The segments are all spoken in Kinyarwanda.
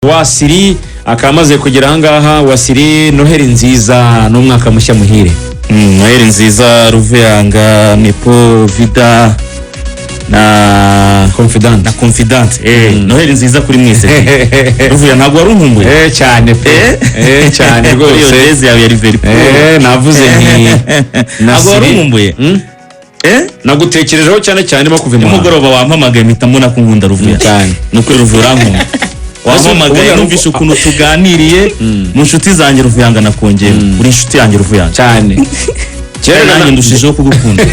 Wasili akamaze kugera ahangaha. Wasili, Noheli nziza n'umwaka mushya muhire. Noheli nziza Ruvuyanga, Nepo, Vida na confident. Noheli nziza kuri mwese. Ruvuya ntabwo warunkumbuye. Cyane pe. Cyane rwose. Iyo dezi yawe yari very poor. Navuze ni ntabwo warunkumbuye. Nagutekerejeho cyane bakuva mu mugoroba wampamagaye mpita mbona ko nkunda Ruvuya cyane. Nuko Ruvuya nkumbuye. Wampamagaye numvishe ukuntu tuganiriye mu nshuti zanjye Ruvuyanga nakongeye. Uri inshuti yanjye Ruvuyanga cyane. Cyane nanjye ndushijeho kugukunda.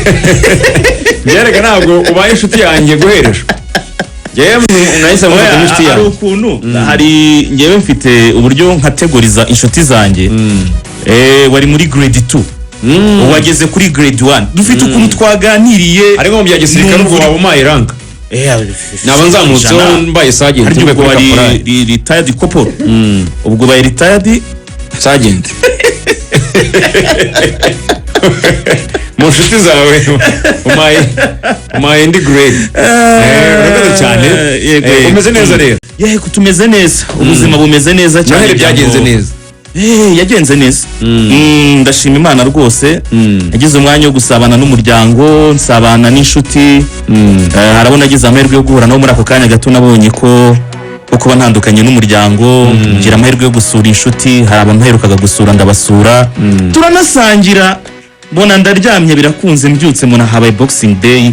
Yerega ntabwo ubaye inshuti yanjye guhereje. Yewe nahise mvuga inshuti yanjye. Ari ukuntu hari ngewe mfite uburyo nkategoriza inshuti zanjye. Wari muri grade 2. Wageze kuri grade 1. Dufite ukuntu twaganiriye ariko mu bya gisirikare ubwo wabumaye ranka. Naba nzamutseho mbaye sergeant. Haryo ubwo wari retired corporal. Ubwo baye retired sergeant. Mu nshuti zawe umaye ndi grade. Urakoze cyane. Umeze neza rero. Yego tumeze neza. Ubuzima bumeze neza cyane. Noheli byagenze neza. Yagenze neza. Ndashima Imana rwose. Nagize umwanya wo gusabana n'umuryango, nsabana n'inshuti. Harabona nagize amahirwe yo guhura no muri ako kanya gato nabonye ko kuba ntandukanye n'umuryango, ngira amahirwe yo gusura inshuti, hari abantu mperukaga gusura ndabasura. Turanasangira. Bona ndaryamye birakunze mbyutse muna habaye Boxing Day.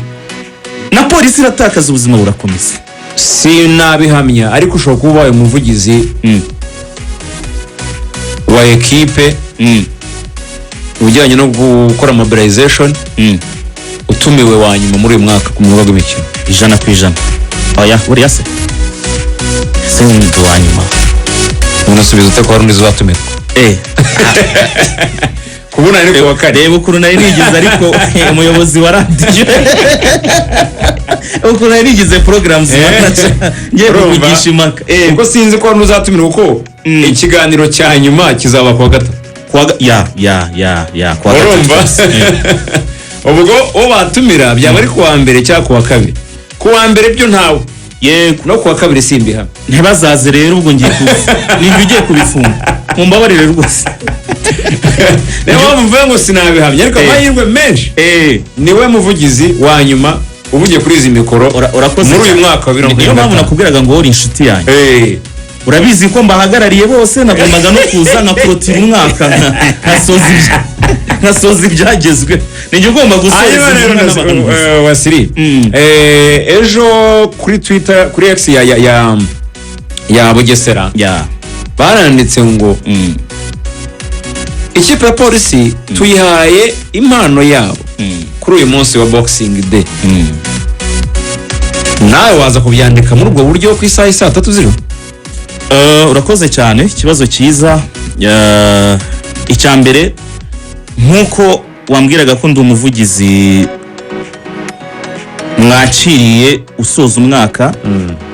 Na polisi iratakaza ubuzima burakomeza. Sinabihamya ariko ushobora kuba ubaye umuvugizi wa equipe ujyanye no gukora mobilization utumiwe wanyuma muri uyu mwaka ku murongo w'imikino 100%. Oya uriya se sindu wanyuma unasubiza ute ko hari undi uzatumirwa kubona ariko wakare reba ukuntu nari nigize ariko umuyobozi wa radio ukuntu nari nigize programs matacha ngiye kuvugisha imaka uko sinzi ko hari uzatumirwa uko ikiganiro cya nyuma kizaba kwa gatatu kwa kwa gatatu ubwo o batumira byaba ari kuwa mbere cyangwa kuwa kabiri. Kuwa mbere byo ntawe yego no kuwa kabiri simbiha ntibazaze rero ubwo ngiye ninjye ugiye kubifunga mumbabarire rwose. Niho mvuye ngo sinabihamya ariko amahirwe menshi niwe muvugizi wa nyuma uvugiye kuri izi mikoro urakoze muri uyu mwaka wa 2025. Niyo mpamvu nakubwiraga ngo uri inshuti yanjye. Urabizi ko mbahagarariye bose nagombaga no kuza nkakurotira umwaka nkasoza ibyagezwe. Ninjye ugomba gusoza Wasili. Ejo kuri Twitter kuri X ya Bugesera baranditse ngo ikipe ya polisi tuyihaye impano yabo kuri uyu munsi wa Boxing Day. Nawe waza kubyandika muri ubwo buryo ku isaha 3:00. Urakoze cyane, ikibazo cyiza. Icyambere nkuko wambwiraga ko ndi umuvugizi mwakiriye usoza umwaka,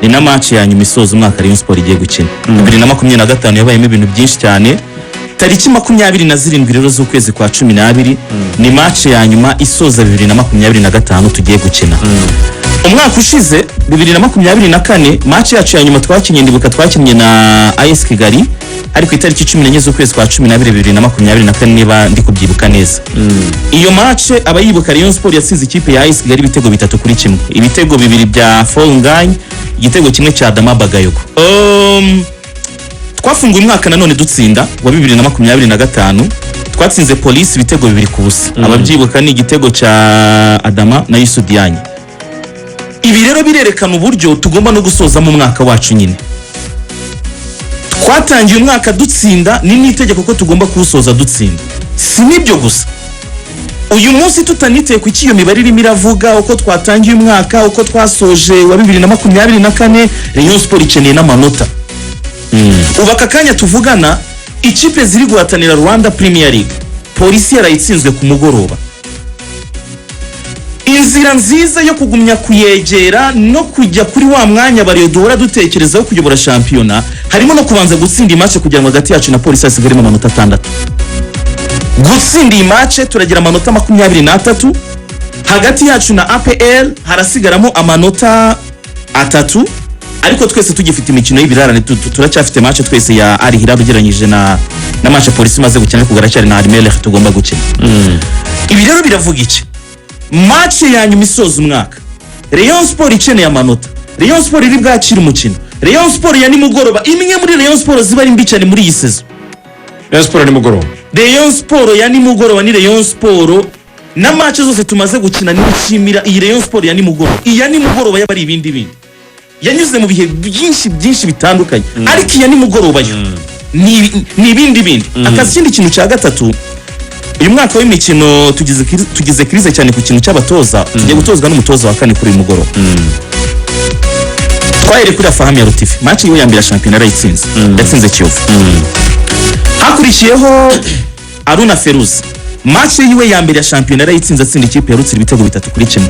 ni na match ya nyuma isoza umwaka Rayon Sport igiye gukina 2025 yabayemo ibintu byinshi cyane. Tariki 27 rero z'ukwezi kwa 12 ni match ya nyuma isoza 2025 tugiye gukina. Umwaka ushize 2024 match yacu ya nyuma twakinye ndibuka twakinye na AS Kigali ariko itariki 14 z'ukwezi kwa 12 2024 niba ndi kubyibuka neza. Iyo match abayibuka Rayon Sport yatsinze ikipe ya AS Kigali ibitego 3-1. Ibitego 2 bya Fongany, igitego kimwe cya Dama Bagayoko. Twafunguye umwaka nanone dutsinda wa 2025 twatsinze Police ibitego 2-0. Ababyibuka ni igitego cya Adama na Yusudianye. Ibi rero birerekana uburyo tugomba no gusoza mu mwaka wacu nyine. Twatangiye umwaka dutsinda ni nitegeko ko tugomba kuwusoza dutsinda. Si nibyo gusa. Uyu munsi tutaniteye ku kiyo mibare irimo iravuga uko twatangiye umwaka uko twasoje wa 2024 Rayon Sport ikeneye n'amanota. Ubaka kanya tuvugana ikipe ziri guhatanira Rwanda Premier League. Polisi yarayitsinzwe ku mugoroba. Inzira nziza yo kugumya kuyegera no kujya kuri wa mwanya bariyo duhora dutekerezaho kuyobora shampiyona harimo no kubanza gutsinda imatch kugira ngo hagati yacu na Polisi asigaremo amanota 6. Gutsinda imatch turagira amanota 23, hagati yacu na APR harasigaramo amanota 3, ariko twese tugifite imikino y'ibirarane turacyafite match twese ya Al Hilal ugeranyije na match polisi maze gukina kugaracari na Al tugomba gukina. Ibi rero biravuga iki? Match yanyu misoza umwaka Rayon Sport ikeneye amanota, Rayon Sport iri bwakira umukino, Rayon Sport ya nimugoroba, imwe muri Rayon Sport ziba ari mbi cyane muri iyi season. Rayon Sport nimugoroba, Rayon Sport ya nimugoroba ni Rayon Sport na match zose tumaze gukina nishimira iyi Rayon Sport ya nimugoroba. Iya nimugoroba yabari ibindi yanyuze mu bihe byinshi bitandukanye, ariko iya nimugoroba yo ni ibindi. Akazi kindi kintu cya gatatu, uyu mwaka w'imikino tugize krize cyane ku kintu cy'abatoza, tugiye gutozwa n'umutoza wa kane kuri uyu mugoroba. Twahere kuri Fahami ya Rutifi, match yiwe ya mbere ya shampiyona yarayitsinze, yatsinze Kiyovu. Hakurikiyeho Aruna Feruz, match yiwe ya mbere ya shampiyona yarayitsinze, atsinda ikipe ya Rutsiro ibitego 3-1.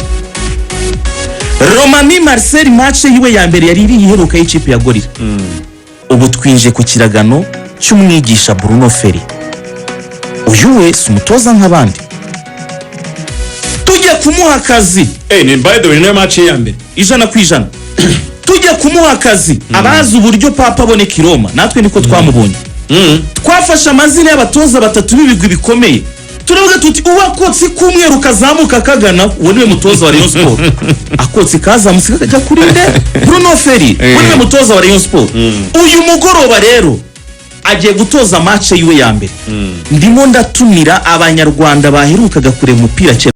Romami Marcel, match yiwe ya mbere yari iheruka y'ikipe ya Gorira. Ubu twinje ku kiragano cy'umwigisha Bruno Ferri. Uyu we si umutoza nk'abandi, tujya kumuha akazi ni by the way no match ya mbere 100%. Tujya kumuha akazi abazi uburyo Papa aboneka i Roma, natwe niko twamubonye. Twafashe amazina y'abatoza batatu b'ibigwi bikomeye, turavuga tuti uwakotsi kumweru kazamuka kagana, uwo niwe mutoza wa Rayon Sport. Akotsi kazamutse kajya kuri nde? Bruno Ferri, uwo niwe mutoza wa Rayon Sport. Uyu mugoroba rero agiye gutoza match yiwe ya mbere. Ndimo ndatumira abanyarwanda baherukaga kureba umupira